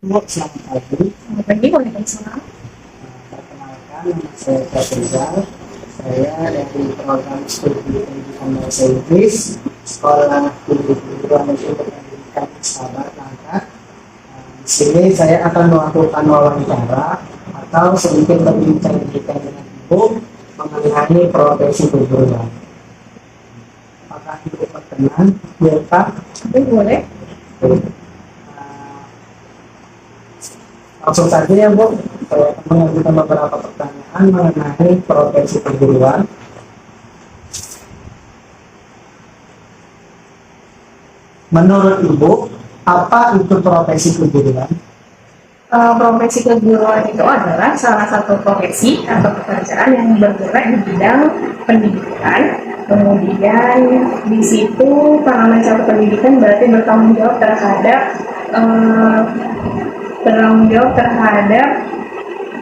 Bu, selamat pagi. Selamat pagi, Waalaikumsalam. Perkenalkan, nama saya Faizal. Saya dari program studi pendidikan bahasa Inggris Sekolah Tinggi Perguruan Tinggi Pendidikan Sahabat Langkat. Di sini saya akan melakukan wawancara atau sedikit berbincang-bincang dengan Ibu mengenai profesi keguruan. Apakah Ibu berkenan? Ya, Pak. Boleh. Langsung saja ya Bu, saya akan mengajukan beberapa pertanyaan mengenai profesi keguruan. Menurut Ibu, apa itu profesi keguruan? Profesi keguruan itu adalah salah satu profesi atau pekerjaan yang bergerak di bidang pendidikan. Kemudian di situ karena mencakup pendidikan berarti bertanggung jawab terhadap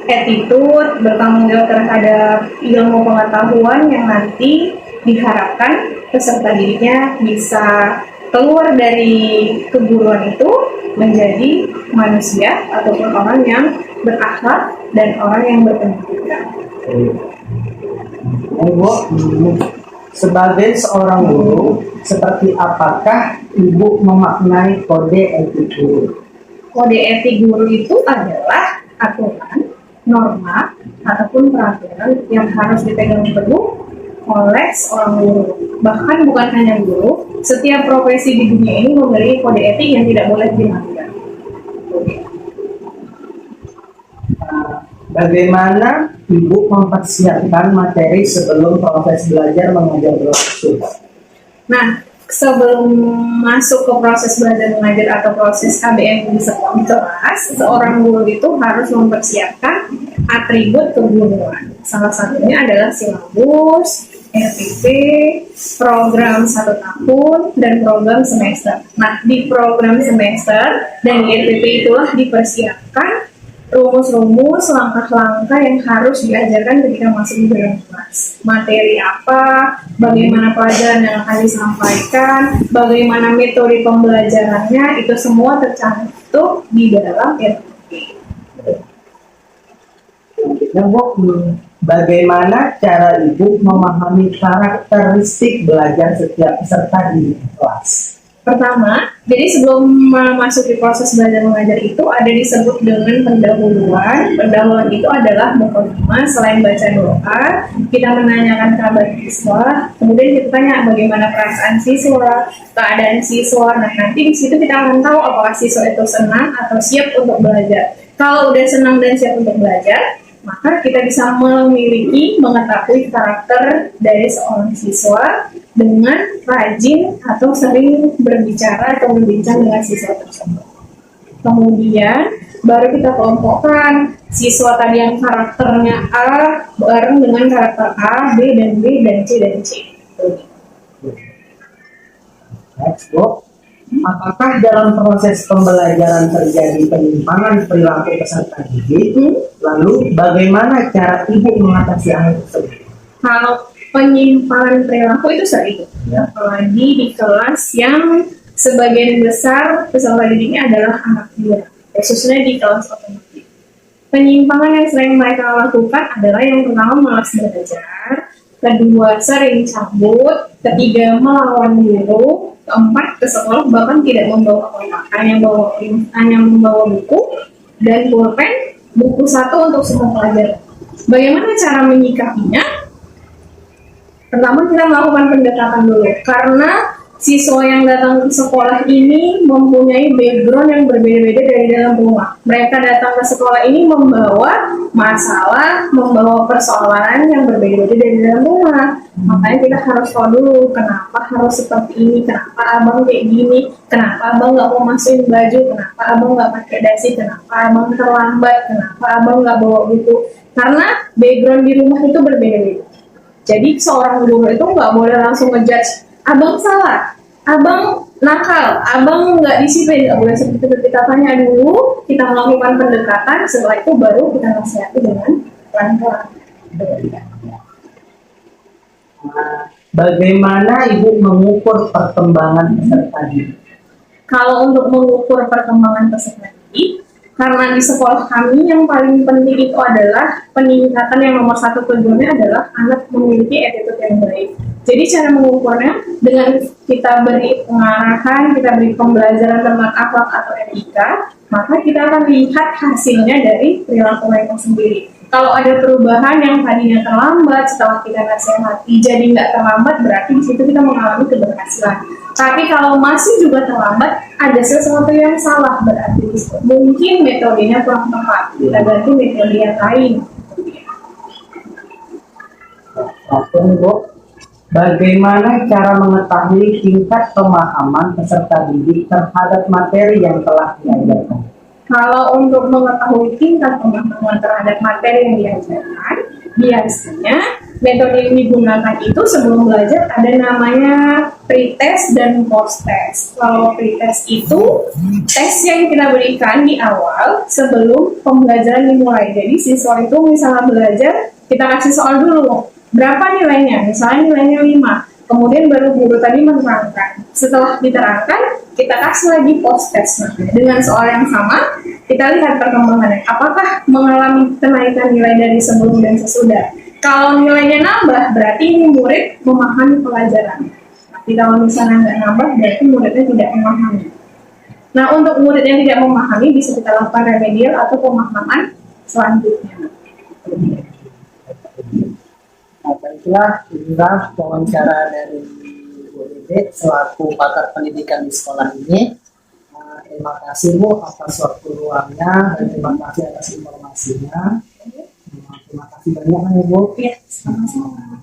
attitude, bertanggung jawab terhadap ilmu pengetahuan yang nanti diharapkan peserta didiknya bisa keluar dari keguruan itu menjadi manusia ataupun orang yang berakhlak dan orang yang berpendidikan. Ibu, sebagai seorang guru, seperti apakah Ibu memaknai kode etik guru? Kode etik guru itu adalah aturan, norma, ataupun peraturan yang harus dipegang teguh oleh seorang guru. Bahkan bukan hanya guru, setiap profesi di dunia ini memiliki kode etik yang tidak boleh dilanggar. Bagaimana Ibu mempersiapkan materi sebelum proses belajar mengajar berlangsung? Nah, sebelum masuk ke proses belajar mengajar atau proses KBM di sekolah kelas, seorang guru itu harus mempersiapkan atribut keguruan. Salah satunya adalah silabus, RPP, program 1 tahun, dan program semester. Nah, di program semester dan di RPP itulah dipersiapkan rumus-rumus, langkah-langkah yang harus diajarkan ketika masuk di dalam kelas. Materi apa, bagaimana pelajaran yang akan disampaikan, bagaimana metode pembelajarannya, itu semua tercantum di dalam RPP. Nah, Bu, bagaimana cara Ibu memahami karakteristik belajar setiap peserta di kelas? Pertama, jadi sebelum masuk di proses belajar mengajar itu ada disebut dengan pendahuluan. Pendahuluan itu adalah mukadimah. Selain baca doa, kita menanyakan kabar siswa, kemudian kita tanya bagaimana perasaan siswa, keadaan siswa. Nah, nanti di situ kita akan tahu apakah siswa itu senang atau siap untuk belajar. Kalau udah senang dan siap untuk belajar, maka kita bisa mengetahui karakter dari seorang siswa dengan rajin atau sering berbicara atau berbincang dengan siswa tersebut. Kemudian baru kita kelompokkan siswa tadi yang karakternya A bareng dengan karakter A, B dan B dan C dan C. Next, Bu. Apakah dalam proses pembelajaran terjadi penyimpangan perilaku peserta didik? Lalu bagaimana cara Ibu mengatasi hal tersebut? Kalau penyimpangan perilaku itu sering, apalagi di kelas yang sebagian besar peserta didiknya adalah anak muda, khususnya di kelas otomotif. Penyimpangan yang sering mereka lakukan adalah yang pertama malas belajar, kedua sering cabut, ketiga melawan guru, keempat ke sekolah bahkan tidak membawa kotak, hanya membawa buku dan pulpen, buku satu untuk semua pelajaran. Bagaimana cara menyikapinya? Pertama kita melakukan pendekatan dulu, karena siswa yang datang ke sekolah ini mempunyai background yang berbeda-beda dari dalam rumah. Mereka datang ke sekolah ini membawa masalah, membawa persoalan yang berbeda-beda dari dalam rumah. Makanya kita harus tahu dulu kenapa harus seperti ini, kenapa abang kayak gini, kenapa abang nggak mau masukin baju, kenapa abang nggak pakai dasi, kenapa abang terlambat, kenapa abang nggak bawa buku. Karena background di rumah itu berbeda-beda. Jadi seorang guru itu nggak boleh langsung ngejudge, abang salah, abang nakal, abang nggak disiplin, nggak boleh seperti itu. Kita tanya dulu, kita melakukan pendekatan, setelah itu baru kita nasihati dengan pelan-pelan. Bagaimana Ibu mengukur perkembangan peserta didik? Kalau untuk mengukur perkembangan peserta didik, Karena di sekolah kami yang paling penting itu adalah peningkatan yang nomor satu tujuannya adalah anak memiliki attitude yang baik. Jadi cara mengukurnya dengan kita beri pengarahan, kita beri pembelajaran tentang akhlak atau etika, maka kita akan lihat hasilnya dari perilaku mereka sendiri. Kalau ada perubahan yang tadinya terlambat setelah kita nasihati jadi nggak terlambat, berarti di situ kita mengalami keberhasilan. Tapi kalau masih juga terlambat, ada sesuatu yang salah berarti mungkin metodenya kurang tepat. Kita ganti metode yang lain. Oke, Bu. Bagaimana cara mengetahui tingkat pemahaman peserta didik terhadap materi yang telah diajarkan? Kalau untuk mengetahui tingkat pemahaman terhadap materi yang diajarkan, biasanya metode yang digunakan itu sebelum belajar ada namanya pre-test dan post-test. Kalau pre-test itu tes yang kita berikan di awal sebelum pembelajaran dimulai. Jadi siswa itu misalnya belajar, kita kasih soal dulu, berapa nilainya? Misalnya nilainya 5. Kemudian baru guru tadi menerangkan. Setelah diterangkan, kita kasih lagi post-test. Dengan soal yang sama, kita lihat perkembangannya. Apakah mengalami kenaikan nilai dari sebelum dan sesudah? Kalau nilainya nambah, berarti ini murid memahami pelajaran. Tapi kalau misalnya nggak nambah, berarti muridnya tidak memahami. Nah, untuk murid yang tidak memahami, bisa kita lakukan remedial atau pemahaman selanjutnya. Nah, baiklah, inilah wawancara dari Bu Dede selaku pakar pendidikan di sekolah ini. Terima kasih Bu atas waktu luangnya dan terima kasih atas informasinya. Terima kasih banyak ya Bu. Ya, sama-sama.